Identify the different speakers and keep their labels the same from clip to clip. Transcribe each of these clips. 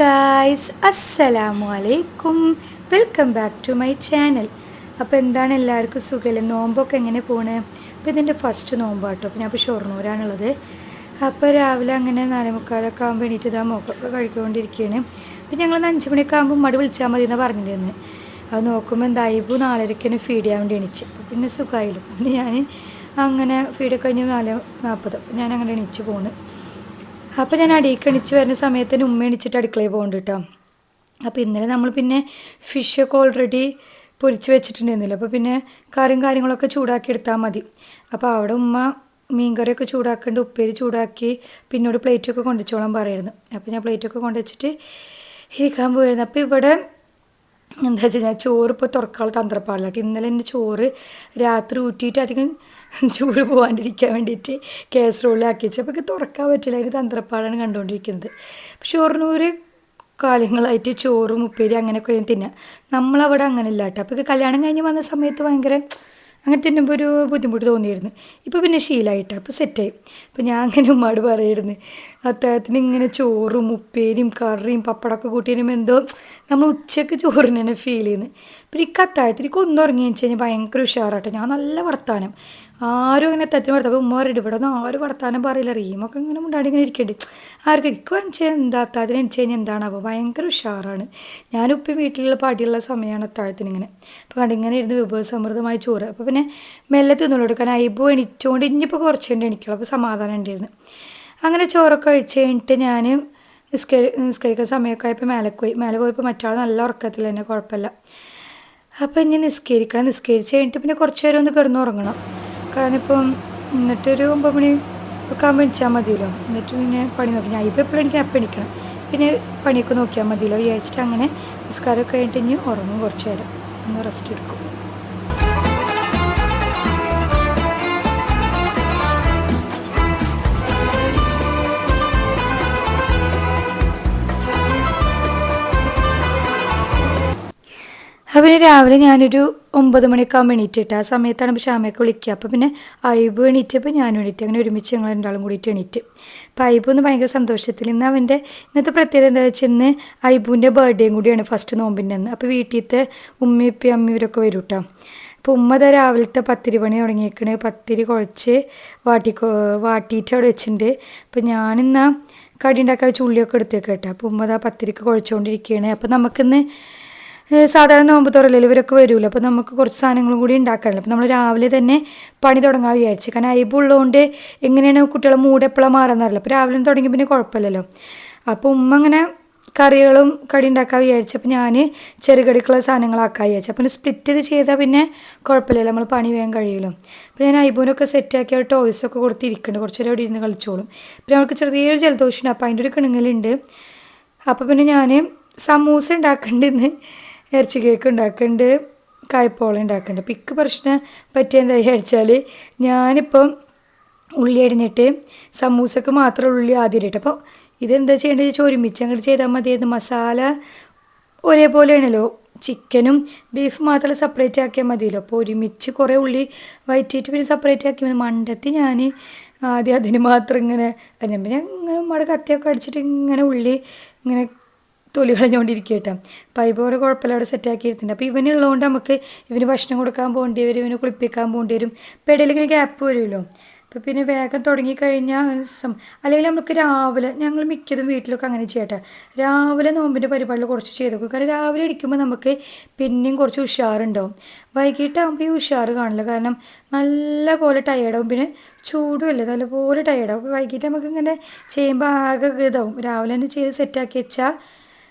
Speaker 1: Guys, അസ്സലാമു അലൈക്കും. Welcome back to my channel. അപ്പോൾ എന്താണ് എല്ലാവർക്കും സുഖമല്ലേ? നോമ്പൊക്കെ എങ്ങനെ പോണ്? അപ്പോൾ ഇതിൻ്റെ ഫസ്റ്റ് നോമ്പാട്ടോ. അപ്പോൾ ഞാൻ ഇപ്പോൾ ഷൊർണൂരാണുള്ളത്. അപ്പോൾ രാവിലെ അങ്ങനെ 4:45 ആകുമ്പോൾ എണീറ്റ് ഇതാ മോക്കൊക്കെ കഴിച്ചുകൊണ്ടിരിക്കുകയാണ്. അപ്പോൾ ഞങ്ങൾ 5 മണിയൊക്കെ ആകുമ്പോൾ ഉമ്മടി വിളിച്ചാൽ മതി എന്നാണ് പറഞ്ഞിരുന്നത്. അത് നോക്കുമ്പോൾ എന്തായിപ്പോൾ 4:30 ഫീഡ് ചെയ്യാൻ വേണ്ടി എണീച്ച്. അപ്പോൾ പിന്നെ സുഖമായില്ലോ. പിന്നെ ഞാൻ അങ്ങനെ ഫീഡൊക്കെ കഴിഞ്ഞ് 4:40 ഞാൻ അങ്ങനെ എണീച്ച് പോകുന്നു. അപ്പോൾ ഞാൻ അടിയിലേക്ക് എണീച്ച് വരുന്ന സമയത്തിന് ഉമ്മ എണീച്ചിട്ട് അടുക്കളയിൽ പോകുന്നുണ്ട് കേട്ടോ. അപ്പോൾ ഇന്നലെ നമ്മൾ പിന്നെ ഫിഷൊക്കെ ഓൾറെഡി പൊരിച്ച് വെച്ചിട്ടുണ്ടായിരുന്നില്ല. അപ്പോൾ പിന്നെ കറിയും കാര്യങ്ങളൊക്കെ ചൂടാക്കി എടുത്താൽ മതി. അപ്പോൾ അവിടെ ഉമ്മ മീൻകറിയൊക്കെ ചൂടാക്കേണ്ട ഉപ്പേരി ചൂടാക്കി പിന്നോട് പ്ലേറ്റൊക്കെ കൊണ്ടുവച്ചോളാൻ പറയായിരുന്നു. അപ്പോൾ ഞാൻ പ്ലേറ്റൊക്കെ കൊണ്ടുവച്ചിട്ട് ഇരിക്കാൻ പോയിരുന്നു. അപ്പോൾ ഇവിടെ എന്താ വെച്ചാൽ ഞാൻ ചോറ് ഇപ്പോൾ തുറക്കാനുള്ള തന്ത്രപ്പാടില്ലാട്ട്. ഇന്നലെ എൻ്റെ ചോറ് രാത്രി ഊറ്റിയിട്ട് അധികം ചൂട് പോകാണ്ടിരിക്കാൻ വേണ്ടിയിട്ട് കാസറോളിലാക്കി വെച്ചു. അപ്പോൾ തുറക്കാൻ പറ്റില്ല, അതിന് തന്ത്രപ്പാടാണ് കണ്ടുകൊണ്ടിരിക്കുന്നത്. ഷൊർണൂർ കാലങ്ങളായിട്ട് ചോറും ഉപ്പേരി അങ്ങനെയൊക്കെ തിന്നാം. നമ്മളവിടെ അങ്ങനെ ഇല്ല കേട്ടോ. അപ്പോൾ കല്യാണം കഴിഞ്ഞ് വന്ന സമയത്ത് ഭയങ്കര അങ്ങനെ തിന്നുമ്പോൾ ഒരു ബുദ്ധിമുട്ട് തോന്നിയിരുന്നു. ഇപ്പോൾ പിന്നെ ശീലമായിട്ട് അപ്പോൾ സെറ്റായി. അപ്പോൾ ഞാൻ അങ്ങനെ ഉമ്മാട് പറയായിരുന്നു, അദ്ദേഹത്തിന് ഇങ്ങനെ ചോറും ഉപ്പേരിയും കറിയും പപ്പടമൊക്കെ കൂട്ടിയിരുമ്പോൾ എന്തോ നമ്മൾ ഉച്ചയ്ക്ക് ചോറിന് തന്നെ ഫീൽ ചെയ്യുന്നത്. പിന്നെ ഈ അത്താഴത്തിന് എനിക്ക് ഒന്നും ഉറങ്ങി വെച്ച് കഴിഞ്ഞാൽ ഭയങ്കര ഉഷാറാട്ടോ. ഞാൻ നല്ല വർത്താനം, ആരും അങ്ങനെ തത്തിന് വർത്താനം. അപ്പോൾ ഉമ്മ പറയും ഇവിടെ ഒന്നും ആരും വർത്താനം പറയില്ല, റീമൊക്കെ ഇങ്ങനെ മുണ്ടാടി ഇങ്ങനെ ഇരിക്കേണ്ടി. ആർക്കും എനിക്ക് വെച്ചാൽ എന്താ അത്താഴത്തിന് വെച്ച് കഴിഞ്ഞാൽ എന്താണ് അപ്പോൾ ഭയങ്കര ഉഷാറാണ്. ഞാനിപ്പോൾ വീട്ടിലുള്ള പാടിയുള്ള സമയമാണ് അത്താഴത്തിന് ഇങ്ങനെ. അപ്പോൾ കണ്ടിങ്ങനെ ഇരുന്ന് വിഭവസമൃദ്ധമായ ചോറ്. അപ്പോൾ പിന്നെ മെല്ലെ തിന്നുള്ളൂ എടുക്കാൻ അയിബോ എണിച്ചുകൊണ്ട് ഇനിയിപ്പോൾ കുറച്ചുകൊണ്ട് എണിക്കുള്ളൂ. അപ്പോൾ സമാധാനം ഉണ്ടായിരുന്നു. അങ്ങനെ ചോറൊക്കെ കഴിച്ച് കഴിഞ്ഞിട്ട് ഞാൻ നിസ്കരിക്കുന്ന സമയമൊക്കെ ആയപ്പോൾ മേലെ പോയപ്പോൾ മറ്റാൾ നല്ല ഉറക്കത്തിൽ തന്നെ, കുഴപ്പമില്ല. അപ്പോൾ ഇനി നിസ്കരിച്ച് കഴിഞ്ഞിട്ട് പിന്നെ കുറച്ച് നേരം ഒന്ന് കിടന്നുറങ്ങണം. കാരണം ഇപ്പം എന്നിട്ടൊരു 9 മണി ഒക്കെ ആകുമ്പോൾ എണിച്ചാൽ മതിയല്ലോ. എന്നിട്ട് പിന്നെ പണി നോക്കി ഞാൻ ഇപ്പോൾ എപ്പോഴും എനിക്ക് അപ്പം എണിക്കണം, പിന്നെ പണിയൊക്കെ നോക്കിയാൽ മതിയല്ലോ വിചാരിച്ചിട്ട് അങ്ങനെ നിസ്കാരമൊക്കെ കഴിഞ്ഞിട്ട് ഇനി ഉറങ്ങും, കുറച്ച് നേരം ഒന്ന് റെസ്റ്റ് എടുക്കും. അപ്പോൾ പിന്നെ രാവിലെ ഞാനൊരു 9 മണിയൊക്കെ ആകുമ്പോൾ എണീറ്റിട്ട് ആ സമയത്താണ് ഇപ്പോൾ ഷാമയൊക്കെ വിളിക്കുക. അപ്പോൾ പിന്നെ അയ്ബ് എണീറ്റപ്പോൾ ഞാനും എണീറ്റ്, അങ്ങനെ ഒരുമിച്ച് ഞങ്ങൾ രണ്ടാളും കൂടിയിട്ട് എണീറ്റ്. അപ്പോൾ അയ്ബ് ഒന്ന് ഭയങ്കര സന്തോഷത്തിൽ. ഇന്ന് അവൻ്റെ ഇന്നത്തെ പ്രത്യേകത എന്താ വെച്ചാൽ ഇന്ന് അയ്ബുവിൻ്റെ ബർത്ത്ഡേയും കൂടിയാണ്, ഫസ്റ്റ് നോമ്പിൻ്റെ അന്ന്. അപ്പോൾ വീട്ടിലത്തെ ഉമ്മയും ഉപ്പയും അമ്മയും ഇവരൊക്കെ വരും കേട്ടോ. അപ്പോൾ ഉമ്മ രാവിലത്തെ പത്തിരി പണി തുടങ്ങിയേക്കണേ. പത്തിരി കുഴച്ച് വാട്ടിയിട്ട് അവിടെ വെച്ചിട്ടുണ്ട്. അപ്പോൾ ഞാനിന്നാ കടി ഉണ്ടാക്കാൻ ചുള്ളിയൊക്കെ എടുത്തേക്ക് കേട്ടോ. അപ്പോൾ ഉമ്മ പത്തിരിക്ക് കുഴച്ചുകൊണ്ടിരിക്കുകയാണ്. അപ്പോൾ നമുക്കിന്ന് സാധാരണ നോമ്പ് തുറയില്ലല്ലോ, ഇവരൊക്കെ വരുമല്ലോ. അപ്പോൾ നമുക്ക് കുറച്ച് സാധനങ്ങളും കൂടി ഉണ്ടാക്കാനല്ലോ. അപ്പോൾ നമ്മൾ രാവിലെ തന്നെ പണി തുടങ്ങാൻ വിചാരിച്ചു. കാരണം അയബുള്ളതുകൊണ്ട് എങ്ങനെയാണ് കുട്ടികളെ മൂഡ് എപ്പോഴാണ് മാറുന്നറിയില്ല. അപ്പോൾ രാവിലെ തുടങ്ങി പിന്നെ കുഴപ്പമില്ലല്ലോ. അപ്പോൾ ഉമ്മ അങ്ങനെ കറികളും കടി ഉണ്ടാക്കാൻ വിചാരിച്ചു. അപ്പോൾ ഞാൻ ചെറുകടിക്കുള്ള സാധനങ്ങളാക്കാൻ വിചാരിച്ചു. അപ്പോൾ സ്പ്ലിറ്റ് ചെയ്താൽ പിന്നെ കുഴപ്പമില്ലല്ലോ, നമ്മൾ പണി വേഗം കഴിയുമല്ലോ. അപ്പോൾ ഞാൻ അയബുവിനൊക്കെ സെറ്റാക്കി ടോയ്സൊക്കെ കൊടുത്തിരിക്കുന്നുണ്ട്, കുറച്ച് നേരം അവിടെ ഇരുന്ന് കളിച്ചോളും. പിന്നെ അവൾക്ക് ചെറിയൊരു ജലദോഷമുണ്ട്, അപ്പോൾ അതിൻ്റെ ഒരു കിണുങ്ങലുണ്ട്. അപ്പോൾ പിന്നെ ഞാൻ സമൂസ ഉണ്ടാക്കേണ്ടിന്ന്, ഇറച്ചി കേക്ക് ഉണ്ടാക്കുന്നുണ്ട്, കായ്പോള ഉണ്ടാക്കുന്നുണ്ട്. അപ്പോൾ ഇക്ക് പ്രശ്നം പറ്റിയ എന്താ വിചാരിച്ചാൽ ഞാനിപ്പം ഉള്ളി അരിഞ്ഞിട്ട് സമൂസക്ക് മാത്രം ഉള്ളി ആദ്യം ഇട്ട്. അപ്പോൾ ഇതെന്താ ചെയ്യേണ്ടത് വെച്ചാൽ ഒരുമിച്ച് അങ്ങോട്ട് ചെയ്താൽ മതിയായിരുന്നു. മസാല ഒരേപോലെയാണല്ലോ, ചിക്കനും ബീഫ് മാത്രം സെപ്പറേറ്റ് ആക്കിയാൽ മതിയല്ലോ. അപ്പോൾ ഒരുമിച്ച് കുറേ ഉള്ളി വയറ്റിയിട്ട് പിന്നെ സെപ്പറേറ്റ് ആക്കി മതി. മണ്ടത്തി ഞാൻ ആദ്യം അതിന് മാത്രം ഇങ്ങനെ പിന്നെ ഇങ്ങനെ നമ്മുടെ കത്തിയൊക്കെ അടിച്ചിട്ട് ഇങ്ങനെ ഉള്ളി ഇങ്ങനെ തൊലി കളഞ്ഞുകൊണ്ടിരിക്കുക കേട്ടോ. പൈപ്പ് പോലെ കുഴപ്പമില്ല, അവിടെ സെറ്റാക്കി ഇരുത്തുന്നുണ്ട്. അപ്പോൾ ഇവനുള്ളതുകൊണ്ട് നമുക്ക് ഇവന് ഭക്ഷണം കൊടുക്കാൻ പോകേണ്ടി വരും, ഇവന് കുളിപ്പിക്കാൻ പോകേണ്ടി വരും. ഇപ്പോൾ ഇടയിൽ ഇങ്ങനെ ഗ്യാപ്പ് വരുമല്ലോ. അപ്പോൾ പിന്നെ വേഗം തുടങ്ങിക്കഴിഞ്ഞാൽ അല്ലെങ്കിൽ നമുക്ക് രാവിലെ ഞങ്ങൾ മിക്കതും വീട്ടിലൊക്കെ അങ്ങനെ ചെയ്യട്ടെ. രാവിലെ നോമ്പിൻ്റെ പരിപാടികൾ കുറച്ച് ചെയ്ത് നോക്കും. കാരണം രാവിലെ ഇരിക്കുമ്പോൾ നമുക്ക് പിന്നെയും കുറച്ച് ഉഷാറുണ്ടാവും. വൈകിട്ടാകുമ്പോൾ ഈ ഉഷാറ് കാണില്ല, കാരണം നല്ല പോലെ ടയേർഡാവും, പിന്നെ ചൂടുമല്ലേ, നല്ലപോലെ ടയേർഡാവും. അപ്പോൾ വൈകിട്ട് നമുക്ക് ഇങ്ങനെ ചെയ്യുമ്പോൾ ആകെ ഇതാവും. രാവിലെ തന്നെ ചെയ്ത് സെറ്റാക്കി വെച്ചാൽ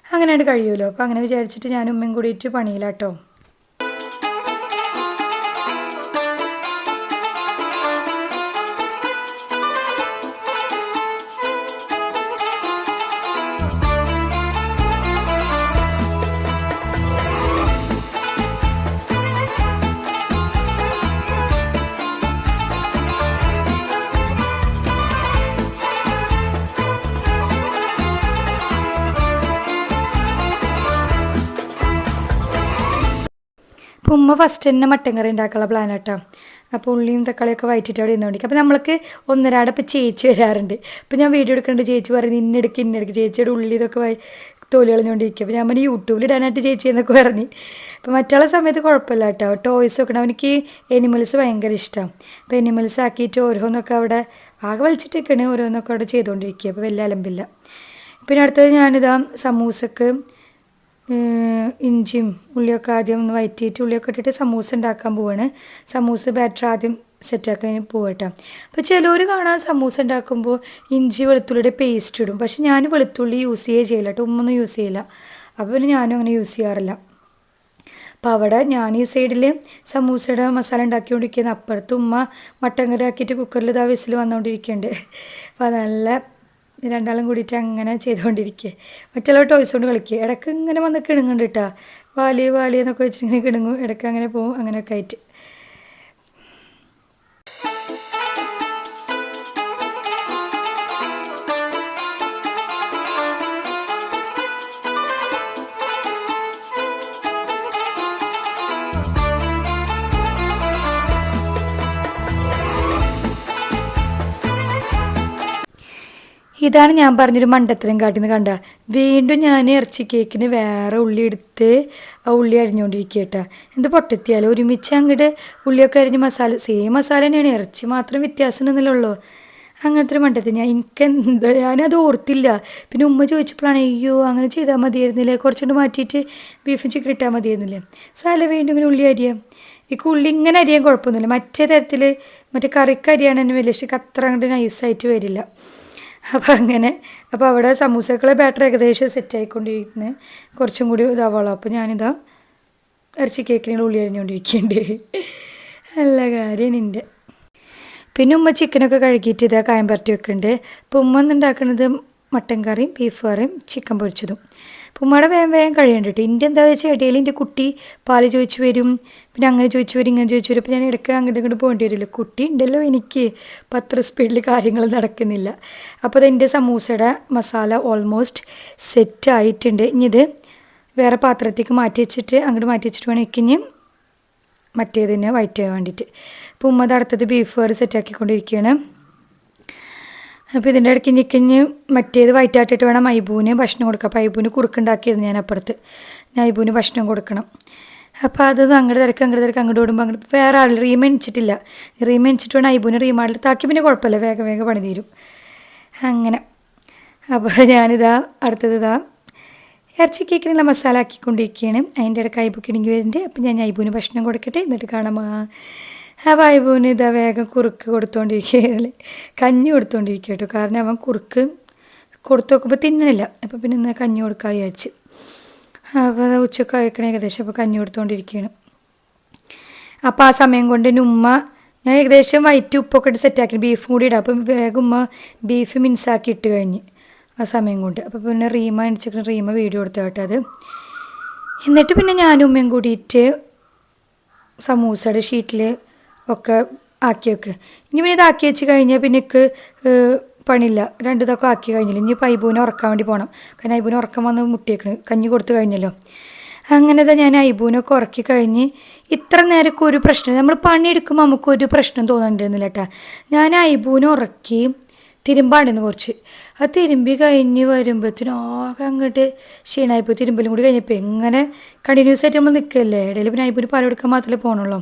Speaker 1: അങ്ങനെയായിട്ട് കഴിയുമല്ലോ. അപ്പോൾ അങ്ങനെ വിചാരിച്ചിട്ട് ഞാനും ഉമ്മയും കൂടിയിട്ട് പണിയില്ലാട്ടോ. അപ്പോൾ ഉമ്മ ഫസ്റ്റ് തന്നെ മട്ടൻ കറി ഉണ്ടാക്കാനുള്ള പ്ലാൻ കേട്ടോ. അപ്പോൾ ഉള്ളിയും തക്കാളിയൊക്കെ വഴറ്റിയിട്ട് അവിടെ ഇരുന്നുകൊണ്ടിരിക്കും. അപ്പോൾ നമ്മൾക്ക് ഒന്നരാടെ ഇപ്പോൾ ചേച്ചി വരാറുണ്ട്. അപ്പോൾ ഞാൻ വീഡിയോ എടുക്കുന്നുണ്ട്, ചേച്ചി പറയുന്നത് ഇന്നെടുക്ക് ചേച്ചിയുടെ ഉള്ളി ഇതൊക്കെ തോല് കളഞ്ഞുകൊണ്ടിരിക്കുക. അപ്പോൾ ഞാൻ പറഞ്ഞു യൂട്യൂബിൽ ഇടാനായിട്ട് ചേച്ചി എന്നൊക്കെ പറഞ്ഞ്. അപ്പോൾ മറ്റുള്ള സമയത്ത് കുഴപ്പമില്ല കേട്ടോ. ടോയ്സൊക്കെ ഉണ്ട്. അവനിക്ക് എനിമൽസ് ഭയങ്കര ഇഷ്ടമാണ്. അപ്പോൾ എനിമൽസ് ആക്കിയിട്ട് ഓരോന്നൊക്കെ അവിടെ ആകെ വലിച്ചിട്ടൊക്കെയാണ് ഓരോന്നൊക്കെ അവിടെ ചെയ്തുകൊണ്ടിരിക്കുക. അപ്പോൾ വലിയ അലമ്പില്ല. പിന്നെ അടുത്തത് ഞാനിതാ സമൂസക്ക് ഇഞ്ചിയും ഉള്ളിയൊക്കെ ആദ്യം ഒന്ന് വഴറ്റിയിട്ട് ഉള്ളിയൊക്കെ ഇട്ടിട്ട് സമൂസ ഉണ്ടാക്കാൻ പോവാണ്. സമൂസ ബാറ്റർ ആദ്യം സെറ്റാക്കാൻ പോകട്ടെ. അപ്പോൾ ചിലർ കാണാൻ സമൂസ ഉണ്ടാക്കുമ്പോൾ ഇഞ്ചി വെളുത്തുള്ളിയുടെ പേസ്റ്റ് ഇടും. പക്ഷെ ഞാൻ വെളുത്തുള്ളി യൂസ് ചെയ്യില്ല കേട്ടോ. ഉമ്മൊന്നും യൂസ് ചെയ്യില്ല. അപ്പോൾ പിന്നെ ഞാനും അങ്ങനെ യൂസ് ചെയ്യാറില്ല. അപ്പോൾ അവിടെ ഞാൻ ഈ സൈഡിൽ സമൂസയുടെ മസാല ഉണ്ടാക്കിക്കൊണ്ടിരിക്കുന്നത്, അപ്പുറത്ത് ഉമ്മ മട്ടൻ കറി ആക്കിയിട്ട് കുക്കറിൽ ഇതാ വിസിൽ വന്നുകൊണ്ടിരിക്കുന്നുണ്ട്. അപ്പോൾ നല്ല രണ്ടാളും കൂടിയിട്ട് അങ്ങനെ ചെയ്തുകൊണ്ടിരിക്കുക. മറ്റുള്ള ടോയ്സ് കൊണ്ട് കളിക്കുക. ഇടയ്ക്ക് ഇങ്ങനെ വന്ന് കിണുങ്ങുണ്ട് കേട്ടോ. വാലി വാലി എന്നൊക്കെ വെച്ചിട്ട് ഇങ്ങനെ കിണുങ്ങും. ഇടയ്ക്ക് അങ്ങനെ പോകും. അങ്ങനെയൊക്കെ ആയിട്ട് ഇതാണ് ഞാൻ പറഞ്ഞൊരു മണ്ടത്തരം കാട്ടിന്ന് കണ്ട. വീണ്ടും ഞാൻ ഇറച്ചി കേക്കിന് വേറെ ഉള്ളി എടുത്ത് ആ ഉള്ളി അരിഞ്ഞുകൊണ്ടിരിക്കുക കേട്ടോ. എന്ത് പൊട്ടത്തിയാലോ ഒരുമിച്ച് അങ്ങോട്ട് ഉള്ളിയൊക്കെ അരിഞ്ഞ് മസാല സെയിം മസാല തന്നെയാണ്, ഇറച്ചി മാത്രം വ്യത്യാസം ഉണ്ടെന്നല്ലോ. അങ്ങനത്തെ ഒരു മണ്ടത്തിൽ ഞാനത് ഓർത്തില്ല. പിന്നെ ഉമ്മ ചോദിച്ചപ്പോഴാണ് അയ്യോ അങ്ങനെ ചെയ്താൽ മതിയായിരുന്നില്ലേ, കുറച്ചുകൊണ്ട് മാറ്റിയിട്ട് ബീഫും ചിക്കൻ ഇട്ടാൽ മതിയായിരുന്നില്ലേ. സാല വീണ്ടും ഇങ്ങനെ ഉള്ളി അരിയാം. ഈ ഉള്ളി ഇങ്ങനെ അരിയാൻ കുഴപ്പമൊന്നുമില്ല. മറ്റേ തരത്തിൽ മറ്റേ കറിക്ക് അരിയാണ് തന്നെ വലിയ ഇഷ്ടം. അത്ര അങ്ങോട്ട് നൈസായിട്ട് വരില്ല. അപ്പോൾ അങ്ങനെ അപ്പോൾ അവിടെ സമൂസക്കുള്ള ബാറ്റർ ഏകദേശം സെറ്റായിക്കൊണ്ടിരിക്കുന്നു. കുറച്ചും കൂടി ഇതാവുള്ളൂ. അപ്പോൾ ഞാനിതാ ഇറച്ചി കേക്കിനുള്ള ഉള്ളി അരിഞ്ഞുകൊണ്ടിരിക്കുന്നുണ്ട്. നല്ല കാര്യം എൻ്റെ. പിന്നെ ഉമ്മ ചിക്കനൊക്കെ കഴുകിയിട്ട് ഇതാ കായം പരട്ടി വെക്കുന്നുണ്ട്. അപ്പോൾ ഉമ്മ ഉണ്ടാക്കുന്നത് മട്ടൻ കറിയും ബീഫ് കറിയും ചിക്കൻ പൊരിച്ചതും. അപ്പോൾ ഉമ്മയുടെ വേഗം വേഗം കഴിയുന്നുണ്ട്. എൻ്റെ എന്താ വെച്ചാൽ ഇടയിൽ എൻ്റെ കുട്ടി പാല് ചോദിച്ചു വരും, പിന്നെ അങ്ങനെ ചോദിച്ചു വരും, ഇങ്ങനെ ചോദിച്ചു വരും. അപ്പോൾ ഞാൻ ഇടയ്ക്ക് അങ്ങോട്ട് ഇങ്ങോട്ട് പോകേണ്ടി വരില്ല. കുട്ടി ഉണ്ടല്ലോ എനിക്ക്. അപ്പം അത്ര സ്പീഡിൽ കാര്യങ്ങൾ നടക്കുന്നില്ല. അപ്പോൾ അതെൻ്റെ സമൂസയുടെ മസാല ഓൾമോസ്റ്റ് സെറ്റായിട്ടുണ്ട്. ഇനി ഇത് വേറെ പാത്രത്തേക്ക് മാറ്റി വെച്ചിട്ട് അങ്ങോട്ട് മാറ്റി വെച്ചിട്ട് വേണം ഇക്കിഞ്ഞ് മറ്റേതിന് വൈറ്റ് ചെയ്യാൻ വേണ്ടിയിട്ട്. അപ്പോൾ ഉമ്മത് അടുത്തത് ബീഫ് കറി സെറ്റാക്കിക്കൊണ്ടിരിക്കുകയാണ്. അപ്പോൾ ഇതിൻ്റെ ഇടയ്ക്ക് നിൽക്കഞ്ഞ് മറ്റേത് വൈറ്റാട്ടിട്ട് വേണം ഐബൂന് ഭക്ഷണം കൊടുക്കുക. അപ്പോൾ ഐബൂന് കുറുക്കുണ്ടാക്കിയിരുന്നു ഞാൻ അപ്പുറത്ത്. ഞാൻ ഐബൂന് ഭക്ഷണം കൊടുക്കണം. അപ്പോൾ അത് അങ്ങോട്ട് തിരക്ക് അങ്ങോട്ട് ഓടുമ്പോൾ അങ്ങോട്ട് വേറെ ആൾ റീമേണിച്ചിട്ടില്ല. റീമേണിച്ചിട്ട് വേണം ഐബൂന് റീമാളിൽ താക്കി. പിന്നെ കുഴപ്പമില്ല, വേഗം വേഗം പണി തീരും. അങ്ങനെ അപ്പോൾ ഞാനിതാ അടുത്തത് ഇറച്ചി കേക്കിനുള്ള മസാല ആക്കിക്കൊണ്ടിരിക്കുകയാണ്. അതിൻ്റെ ഇടയ്ക്ക് ഐബു കിണങ്ങി വരുന്നുണ്ട്. അപ്പോൾ ഞാൻ ഐബൂന് ഭക്ഷണം കൊടുക്കട്ടെ, എന്നിട്ട് കാണാം. അപ്പോൾ ഐബൂന് ഇതാ വേഗം കുറുക്ക് കൊടുത്തുകൊണ്ടിരിക്കുകയല്ലേ, കഞ്ഞി കൊടുത്തുകൊണ്ടിരിക്കുക കേട്ടോ. കാരണം അവൻ കുറുക്ക് കൊടുത്തു നോക്കുമ്പോൾ തിന്നണില്ല. അപ്പോൾ പിന്നെ ഇന്ന് കഞ്ഞി കൊടുക്കാൻ വിചാരിച്ച്. അപ്പോൾ അത് ഉച്ചക്ക് അയക്കണ ഏകദേശം. അപ്പോൾ കഞ്ഞി കൊടുത്തുകൊണ്ടിരിക്കുകയാണ്. അപ്പോൾ ആ സമയം കൊണ്ട് എൻ്റെ ഉമ്മ ഞാൻ ഏകദേശം വൈറ്റ് ഉപ്പൊക്കെ ഇട്ട് സെറ്റാക്കി ബീഫും കൂടി ഇടാം. അപ്പം വേഗം ഉമ്മ ബീഫ് മിൻസാക്കി ഇട്ട് കഴിഞ്ഞ് ആ സമയം കൊണ്ട്. അപ്പോൾ പിന്നെ റീമ അണിച്ചിട്ട് റീമ വീഡിയോ കൊടുത്തു കേട്ടോ അത്. എന്നിട്ട് പിന്നെ ഞാനും ഉമ്മയും കൂടിയിട്ട് സമൂസയുടെ ഷീറ്റിൽ ഒക്കെ ആക്കി വെക്കുക. ഇനി പിന്നെ ഇതാക്കി വെച്ച് കഴിഞ്ഞാൽ പിന്നെ എനിക്ക് പണിയില്ല. ഇതൊക്കെ ആക്കി കഴിഞ്ഞില്ല. ഇനി ഐബൂനെ ഉറക്കാൻ വേണ്ടി പോകണം. കാരണം ഐബൂനെ ഉറക്കം വന്ന് മുട്ടിയേക്കണ്, കഞ്ഞി കൊടുത്തു കഴിഞ്ഞല്ലോ. അങ്ങനെ ഞാൻ ഐബൂനൊക്കെ ഉറക്കി കഴിഞ്ഞ് ഇത്ര നേരമൊക്കെ ഒരു പ്രശ്നം, നമ്മൾ പണിയെടുക്കുമ്പോൾ നമുക്കൊരു പ്രശ്നം തോന്നിയിട്ടുണ്ടായിരുന്നില്ല കേട്ടോ. ഞാൻ ഐബൂനെ ഉറക്കി തിരുമ്പാണ്ടിരുന്നു കുറച്ച്. ആ തിരുമ്പി കഴിഞ്ഞ് വരുമ്പോഴത്തേനും ആകെ അങ്ങോട്ട് ക്ഷീണമായിപ്പോൾ. തിരുമ്പലും കൂടി കഴിഞ്ഞപ്പോൾ എങ്ങനെ കണ്ടിന്യൂസ് ആയിട്ട് നമ്മൾ നിൽക്കല്ലേ. ഇടയിൽ പിന്നെ ഐബൂന് പാൽ കൊടുക്കാൻ മാത്രമേ പോകണുള്ളൂ.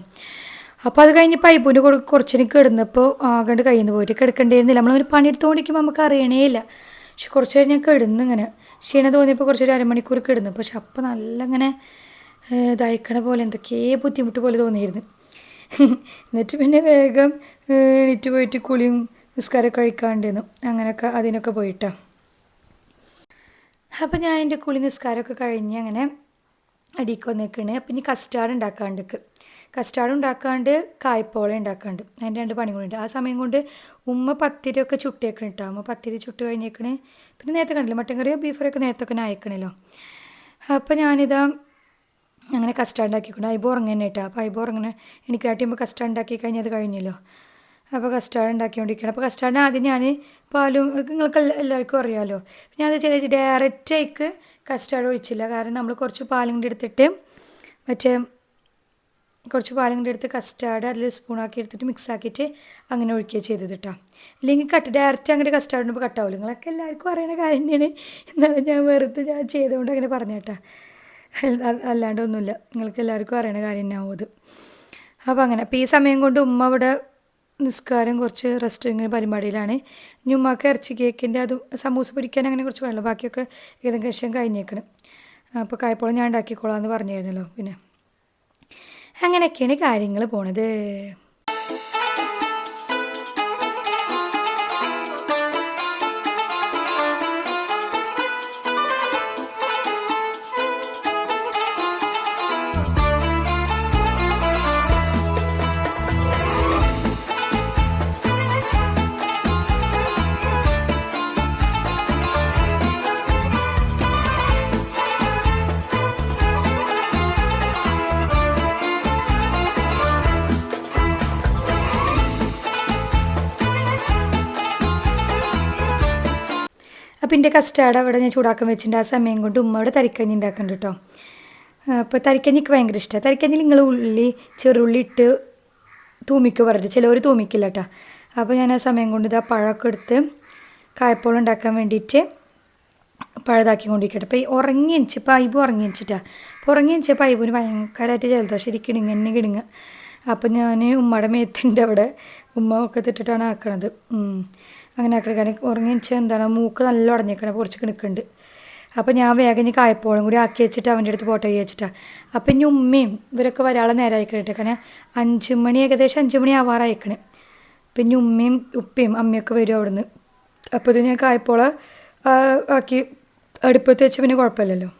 Speaker 1: അപ്പോൾ അത് കഴിഞ്ഞ് ഐബൂന് കുറച്ചിന് കിടന്നപ്പോൾ ആകണ്ട് കയ്യിൽ നിന്ന് പോയിട്ട് കിടക്കേണ്ടിയിരുന്നില്ല. നമ്മളൊരു പണിയെടുത്തുകൊണ്ടിരിക്കുമ്പോൾ നമുക്ക് അറിയണേ ഇല്ല. പക്ഷെ കുറച്ച് കഴിഞ്ഞ് ഞാൻ കിടന്നു. ഇങ്ങനെ ക്ഷീണം തോന്നിയപ്പോൾ കുറച്ചൊരു അരമണിക്കൂർ കിടന്നു. പക്ഷെ അപ്പോൾ നല്ല ഇങ്ങനെ ദഹിക്കണ പോലെ എന്തൊക്കെയോ ബുദ്ധിമുട്ട് പോലെ തോന്നിയിരുന്നു. എന്നിട്ട് പിന്നെ വേഗം എണീറ്റ് പോയിട്ട് കുളിയും നിസ്കാരം കഴിക്കാണ്ടിരുന്നു. അങ്ങനെയൊക്കെ അതിനൊക്കെ പോയിട്ടാണ്. അപ്പോൾ ഞാൻ എൻ്റെ കുളി നിസ്കാരമൊക്കെ കഴിഞ്ഞ് അങ്ങനെ അടിക്ക് വന്നേക്കണേ. അപ്പം ഇനി കസ്റ്റാർഡ് ഉണ്ടാക്കാണ്ട് കായ്പോള ഉണ്ടാക്കാണ്ട് അതിൻ്റെ 2 പണി കൂടി ഉണ്ട്. ആ സമയം കൊണ്ട് ഉമ്മ പത്തിരിയൊക്കെ ചുട്ടേക്കണം കേട്ടോ. ഉമ്മ പത്തിരി ചുട്ട് കഴിഞ്ഞേക്കണേ. പിന്നെ നേരത്തെ കണ്ടില്ല മട്ടൻ കറിയോ ബീഫ് കറിയൊക്കെ നേരത്തെ ഒക്കെ അയക്കണല്ലോ. അപ്പോൾ ഞാനിതാ അങ്ങനെ കസ്റ്റാർഡ് ഉണ്ടാക്കിക്കൊണ്ട് ഐബോ ഉറങ്ങനെ കേട്ടോ. അപ്പോൾ ഐബോ ഉറങ്ങനെ എനിക്കാട്ടിയുമ്പോൾ കസ്റ്റാർഡ് ഉണ്ടാക്കി കഴിഞ്ഞാൽ അത് കഴിഞ്ഞല്ലോ. അപ്പോൾ കസ്റ്റാർഡ് ഉണ്ടാക്കിക്കൊണ്ടിരിക്കണം. അപ്പോൾ കസ്റ്റാർഡിന് ആദ്യം ഞാൻ പാലും നിങ്ങൾക്ക് എല്ലാവർക്കും അറിയാമല്ലോ. ഞാൻ അത് ചെയ്ത് ഡയറക്റ്റായിക്ക് കസ്റ്റാർഡ് ഒഴിച്ചില്ല. കാരണം നമ്മൾ കുറച്ച് പാലും കൂടി എടുത്തിട്ട് മറ്റേ കുറച്ച് പാലും കൂടി എടുത്ത് കസ്റ്റാർഡ് അതിൽ സ്പൂണാക്കി എടുത്തിട്ട് മിക്സ് ആക്കിയിട്ട് അങ്ങനെ ഒഴിക്കുക ചെയ്തത് കേട്ടോ. ഇല്ലെങ്കിൽ ഡയറക്റ്റ് അങ്ങോട്ട് കസ്റ്റാർഡ് ഇടുമ്പോൾ കട്ടാവില്ല. നിങ്ങളൊക്കെ എല്ലാവർക്കും അറിയുന്ന കാര്യം തന്നെയാണ്. എന്നാലും ഞാൻ ചെയ്തുകൊണ്ട് അങ്ങനെ പറഞ്ഞു കേട്ടോ. അല്ലാണ്ട് ഒന്നുമില്ല, നിങ്ങൾക്ക് എല്ലാവർക്കും അറിയണ കാര്യം തന്നെയാവും അത്. അപ്പോൾ അങ്ങനെ അപ്പോൾ ഈ സമയം കൊണ്ട് ഉമ്മ ഇവിടെ നിസ്കാരം കുറച്ച് റെസ്റ്റിങ്ങിന് പരിപാടിയിലാണ്. ഇനി ഉമ്മക്ക് ഇറച്ചി കേക്കിൻ്റെ അതും സമൂസ പൊരിക്കാൻ അങ്ങനെ കുറച്ച് വേണമല്ലോ, ബാക്കിയൊക്കെ ഏകദേശം കഴിഞ്ഞേക്കണം. അപ്പോൾ കായപ്പോളം ഞാൻ ഉണ്ടാക്കിക്കോളാം എന്ന് പറഞ്ഞിരുന്നല്ലോ. പിന്നെ അങ്ങനെയൊക്കെയാണ് കാര്യങ്ങൾ പോണത്. അപ്പോൾ എൻ്റെ കസ്റ്റാർഡ് അവിടെ ഞാൻ ചൂടാക്കാൻ വെച്ചിട്ടുണ്ട്. ആ സമയം കൊണ്ട് ഉമ്മ അവിടെ തരിക്കഞ്ഞി ഉണ്ടാക്കുന്നുണ്ട് കേട്ടോ. അപ്പോൾ തരിക്കഞ്ഞിക്ക് ഭയങ്കര ഇഷ്ടമാണ്. തരിക്കഞ്ഞിൽ നിങ്ങൾ ചെറുള്ളി ഇട്ട് തൂമിക്കുക പറഞ്ഞിട്ട്, ചിലവർ തൂമിക്കില്ല കേട്ടോ. അപ്പോൾ ഞാൻ ആ സമയം കൊണ്ട് ഇതാ പഴമൊക്കെ എടുത്ത് കായപ്പോളം ഉണ്ടാക്കാൻ വേണ്ടിയിട്ട് പഴുതാക്കിക്കൊണ്ടിരിക്കട്ടെ. അപ്പോൾ ഈ ഉറങ്ങി എണിച്ചപ്പോൾ ഐബു ഉറങ്ങി എണിച്ചിട്ടാണ്. അപ്പോൾ ഉറങ്ങി എണിച്ചപ്പോൾ ഐബുവിന് ഭയങ്കരമായിട്ട് ജലദോഷം കിടുങ്ങ. അപ്പം ഞാൻ ഉമ്മയുടെ മേത്തിൻ്റെ അവിടെ ഉമ്മ ഒക്കെ തിട്ടിട്ടാണ് ആക്കണത്. അങ്ങനെ ആക്കണത് കാരണം ഉറങ്ങി എണിച്ചാൽ എന്താണ് മൂക്ക് നല്ല ഉടഞ്ഞേക്കണം, കുറച്ച് കിണക്കുണ്ട്. അപ്പോൾ ഞാൻ വേഗം ഇനി കായപ്പോഴും കൂടി ആക്കി വെച്ചിട്ട് അവൻ്റെ അടുത്ത് പോട്ടെ വെച്ചിട്ടാണ്. അപ്പം ഇനി ഉമ്മയും ഇവരൊക്കെ വരാളെ നേരം അയക്കണേ, കാരണം 5 മണി ഏകദേശം 5 മണി ആവാറായിക്കണേ. അപ്പം ഇനി ഉമ്മയും ഉപ്പയും അമ്മയൊക്കെ വരും അവിടെ നിന്ന്. അപ്പോൾ ഇത് ഞാൻ കായപ്പോള ആക്കി അടുപ്പത്ത് വെച്ച് പിന്നെ കുഴപ്പമില്ലല്ലോ.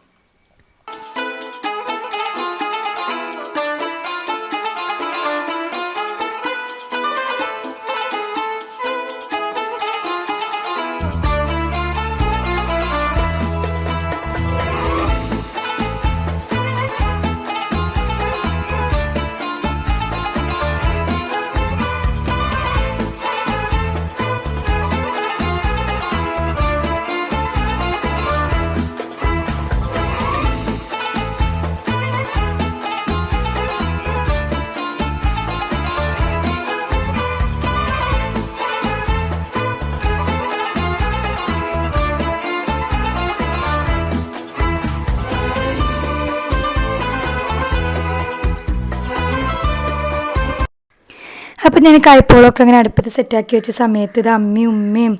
Speaker 1: അപ്പം ഞാൻ കായ്പോളൊക്കെ അങ്ങനെ അടുപ്പത്ത് സെറ്റാക്കി വെച്ച സമയത്ത് ഇത് അമ്മയും ഉമ്മയും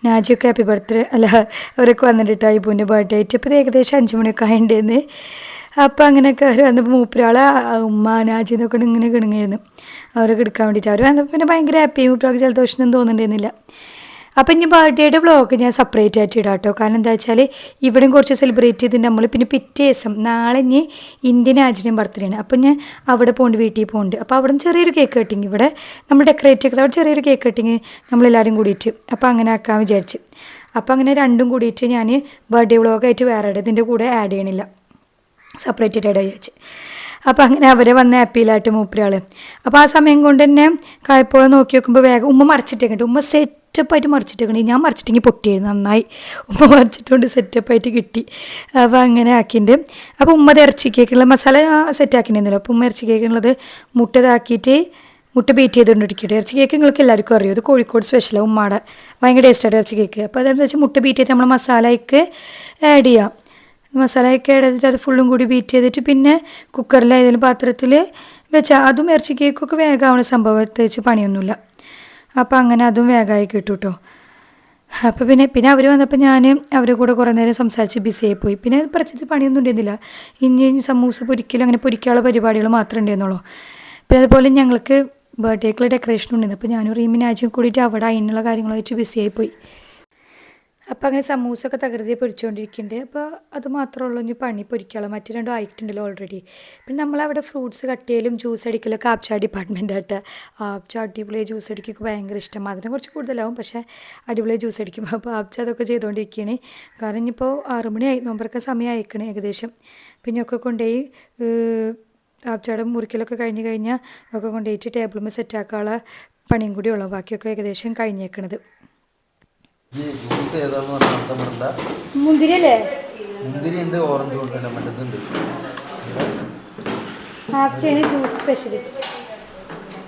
Speaker 1: നാജിയൊക്കെ ഹാപ്പി ബർത്ത്ഡേ അവരൊക്കെ വന്നിട്ട് ഐബുവിൻ്റെ ബർത്ത്ഡേ ആയിട്ട്. അപ്പോൾ ഇത് ഏകദേശം 5 മണിയൊക്കെ ആയിട്ടുണ്ടായിരുന്നു. അപ്പോൾ അങ്ങനെയൊക്കെ അവർ വന്നപ്പോൾ മൂപ്പരാളെ ഉമ്മ നാജി എന്നൊക്കെ ഇങ്ങനെ കിണങ്ങായിരുന്നു അവരൊക്കെ എടുക്കാൻ വേണ്ടിയിട്ട്. അവർ വന്നപ്പോൾ പിന്നെ ഭയങ്കര ഹാപ്പി. മൂപ്പരാൾക്ക് ജലദോഷമൊന്നും തോന്നുന്നുണ്ടായിരുന്നില്ല. അപ്പം ഇനി ബർത്ത്ഡേയുടെ വ്ളോഗ് ഞാൻ സെപ്പറേറ്റ് ആയിട്ട് ഇടാം കേട്ടോ. കാരണം എന്താ വെച്ചാൽ ഇവിടെയും കുറച്ച് സെലിബ്രേറ്റ് ചെയ്തിട്ട് നമ്മൾ പിന്നെ പിറ്റേ ദിവസം നാളെ ഇനി ഇന്ത്യൻ ആജിൻ്റെയും ബർത്ത്ഡേ ആണ്. അപ്പം ഞാൻ അവിടെ പോകുന്നുണ്ട്, വീട്ടിൽ പോകുന്നുണ്ട്. അപ്പോൾ അവിടെ ചെറിയൊരു കേക്ക് കട്ടിങ്, ഇവിടെ നമ്മൾ ഡെക്കറേറ്റ് ചെയ്ത് അവിടെ ചെറിയൊരു കേക്ക് കട്ടിങ് നമ്മളെല്ലാവരും കൂടിയിട്ട് അപ്പോൾ അങ്ങനെ ആക്കാൻ വിചാരിച്ച്. അപ്പോൾ അങ്ങനെ രണ്ടും കൂടിയിട്ട് ഞാൻ ബർത്ത്ഡേ വ്ളോഗായിട്ട് വേറെ ഇതിൻ്റെ കൂടെ ആഡ് ചെയ്യണില്ല, സെപ്പറേറ്റ് ആയിട്ട് വിചാരിച്ച്. അപ്പോൾ അങ്ങനെ അവരെ വന്ന് ഹാപ്പിയിലായിട്ട് മൂപ്പരാൾ. അപ്പോൾ ആ സമയം കൊണ്ട് തന്നെ കായപ്പോളം നോക്കി നോക്കുമ്പോൾ വേഗം ഉമ്മ മറിച്ചിട്ടേക്കട്ടെ. ഉമ്മ സെറ്റപ്പായിട്ട് മറിച്ചിട്ടേക്കണേ. ഞാൻ മറിച്ചിട്ടെങ്കിൽ പൊട്ടിയായിരുന്നു, നന്നായി ഉമ്മ മറിച്ചിട്ടുകൊണ്ട് സെറ്റപ്പായിട്ട് കിട്ടി. അപ്പോൾ അങ്ങനെ ആക്കിയിട്ടുണ്ട്. അപ്പോൾ ഉമ്മ ഇറച്ചി കേക്കുള്ള മസാല സെറ്റാക്കിയിട്ടുണ്ടല്ലോ. അപ്പോൾ ഉമ്മ ഇറച്ചി കേക്കുള്ളത് മുട്ട ഇതാക്കിയിട്ട് മുട്ട ബീറ്റ് ചെയ്തുകൊണ്ടിരിക്കട്ടെ. ഇറച്ചി കേക്ക് നിങ്ങൾക്ക് എല്ലാവർക്കും അറിയും, അത് കോഴിക്കോട് സ്പെഷ്യലാണ്. ഉമ്മാടെ ഭയങ്കര ടേസ്റ്റായിട്ട് ഇറച്ചി കേക്ക്. അപ്പോൾ അതെന്താ വെച്ചാൽ മുട്ട ബീറ്റ് ചെയ്തിട്ട് നമ്മൾ മസാലയ്ക്ക് ആഡ് ചെയ്യാം. മസാലയൊക്കെ എടുത്തിട്ട് അത് ഫുള്ളും കൂടി ബീറ്റ് ചെയ്തിട്ട് പിന്നെ കുക്കറിൽ ഏതെങ്കിലും പാത്രത്തിൽ വെച്ചാൽ അതും ഇറച്ചി കേക്കൊക്കെ വേഗമാവുന്ന സംഭവത്തെ വെച്ച് പണിയൊന്നുമില്ല. അപ്പോൾ അങ്ങനെ അതും വേഗമായി കിട്ടും കേട്ടോ. അപ്പോൾ പിന്നെ അവർ വന്നപ്പോൾ ഞാൻ അവരുടെ കൂടെ കുറേ നേരം സംസാരിച്ച് ബിസിയായി പോയി. പിന്നെ പ്രത്യേകിച്ച് പണിയൊന്നും ഉണ്ടായിരുന്നില്ല. ഇനി സമൂസ പൊരിക്കലും അങ്ങനെ പൊരിക്കാനുള്ള പരിപാടികൾ മാത്രമേ ഉണ്ടായിരുന്നുള്ളൂ. പിന്നെ അതുപോലെ ഞങ്ങൾക്ക് ബർത്ത്ഡേക്കുള്ള ഡെക്കറേഷൻ ഉണ്ടായിരുന്നു. അപ്പോൾ ഞാനും റീമിനും ആഴ്ചയും കൂടിയിട്ട് അവിടെ അതിനുള്ള കാര്യങ്ങളായിട്ട് ബിസിയായി പോയി. അപ്പോൾ അങ്ങനെ സമൂസൊക്കെ തകൃതി പൊരിച്ചുകൊണ്ടിരിക്കുന്നുണ്ട്. അപ്പോൾ അത് മാത്രമേ ഉള്ളൂ ഇനി പണി പൊരിക്കാനുള്ള, മറ്റു രണ്ടും ആയിട്ടുണ്ടല്ലോ ഓൾറെഡി. പിന്നെ നമ്മളവിടെ ഫ്രൂട്ട്സ് കട്ട് ചെയ്യലും ജ്യൂസ് അടിക്കലൊക്കെ ആപ്ച ഡിപ്പാർട്ട്മെൻറ്റായിട്ട്. ആപ്ച അടിപൊളി ജ്യൂസ് അടിക്കൊക്കെ ഭയങ്കര ഇഷ്ടം. അതിനെ കുറച്ച് കൂടുതലാവും, പക്ഷേ അടിപൊളി ജ്യൂസ് അടിക്കും. അപ്പോൾ ആപ്ച അതൊക്കെ ചെയ്തുകൊണ്ടിരിക്കുകയാണ്. കാരണം ഇനിയിപ്പോൾ 6 മണിയായി, നോമ്പറൊക്കെ സമയം അയക്കണേ ഏകദേശം. പിന്നെ ഒക്കെ കൊണ്ടുപോയി ആപ്ചയുടെ മുറിക്കലൊക്കെ കഴിഞ്ഞാൽ ഒക്കെ കൊണ്ടുപോയിട്ട് ടേബിളുമ്പോൾ സെറ്റാക്കാനുള്ള പണിയും കൂടി ഉള്ളൂ. ബാക്കിയൊക്കെ ഏകദേശം കഴിഞ്ഞേക്കണത്. മുന്തിരി അല്ലേ?
Speaker 2: മുന്തിരി ഉണ്ട്, ഓറഞ്ച് ഉണ്ട്, മറ്റേതുണ്ട്.
Speaker 1: ആപ്ചയാണ് ജ്യൂസ് സ്പെഷ്യലിസ്റ്റ്.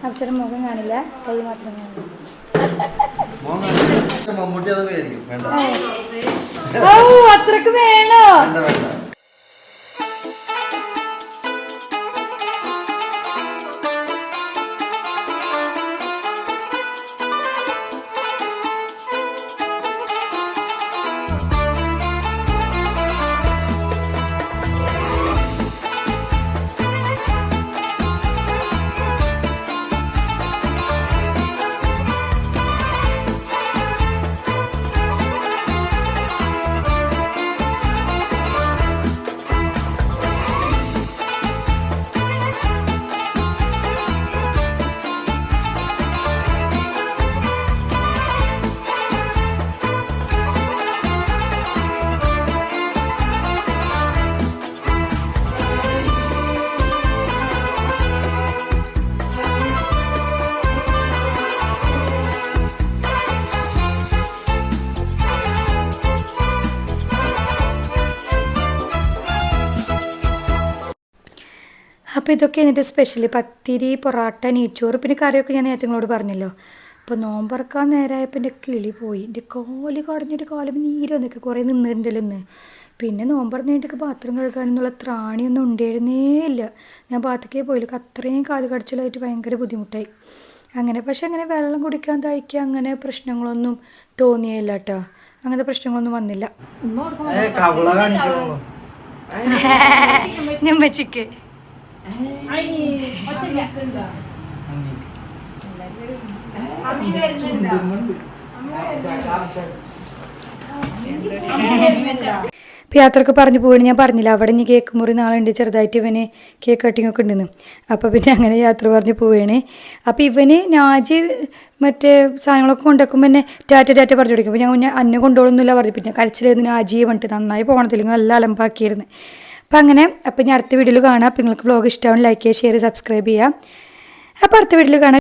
Speaker 1: ആപ്ചയുടെ മുഖം കാണില്ല, കൈ മാത്രം കാണില്ല. അത്രക്ക് വേണോ? അപ്പോൾ ഇതൊക്കെ എന്നിട്ട് സ്പെഷ്യൽ പത്തിരി, പൊറാട്ട, നെയ്ച്ചോറ്, പിന്നെ കറിയൊക്കെ ഞാൻ നേരത്തെ നിങ്ങളോട് പറഞ്ഞല്ലോ. അപ്പോൾ നോമ്പറക്കാൻ നേരമായപ്പോൾ എൻ്റെ കിളി പോയി. എൻ്റെ കാല് കടഞ്ഞിട്ട് കാലം നീര് വന്നിട്ട് കുറേ നിന്നിട്ടുണ്ടല്ലോ ഇന്ന്. പിന്നെ നോമ്പറന്ന് കഴിഞ്ഞിട്ടൊക്കെ പാത്രം കഴുകാനെന്നുള്ള ത്രാണിയൊന്നും ഉണ്ടായിരുന്നേ ഇല്ല. ഞാൻ പാത്രക്കേ പോയില്ല, അത്രയും കാല് കടിച്ചിലായിട്ട് ഭയങ്കര ബുദ്ധിമുട്ടായി. പക്ഷെ അങ്ങനെ വെള്ളം കുടിക്കാൻ തയ്ക്കുക അങ്ങനെ പ്രശ്നങ്ങളൊന്നും തോന്നിയില്ല കേട്ടോ. അങ്ങനത്തെ പ്രശ്നങ്ങളൊന്നും വന്നില്ല. ഞമ്മച്ചിക്ക് യാത്രക്ക് പറഞ്ഞു പോയി. ഞാൻ പറഞ്ഞില്ല അവിടെ ഇനി കേക്ക് മുറി നാളെ ഉണ്ട്, ചെറുതായിട്ട് ഇവന് കേക്ക് കട്ടിങ് ഒക്കെ ഉണ്ടെന്ന്. അപ്പോൾ പിന്നെ അങ്ങനെ യാത്ര പറഞ്ഞു പോവുകയാണ്. അപ്പോൾ ഇവന് നാജി മറ്റേ സാധനങ്ങളൊക്കെ കൊണ്ടുവെക്കുമ്പോൾ തന്നെ ടാറ്റ പറഞ്ഞു കൊടുക്കും. അപ്പോൾ ഞാൻ അന്നെ കൊണ്ടുപോകുന്നില്ല പറഞ്ഞു. പിന്നെ കരച്ചിലായിരുന്നു നാജിയെ പറഞ്ഞിട്ട്, നന്നായി പോകണത്തില്ലെങ്കിൽ നല്ല അലമ്പാക്കിയിരുന്നു. അപ്പം അങ്ങനെ അപ്പം ഞാൻ അടുത്ത വീഡിയോയിൽ കാണാം. അപ്പോൾ നിങ്ങൾക്ക് വ്ലോഗ് ഇഷ്ടമാവും ലൈക്ക് ചെയ്യുക, ഷെയർ, സബ്സ്ക്രൈബ് ചെയ്യുക. അപ്പോൾ അടുത്ത വീഡിയോയിൽ കാണാം.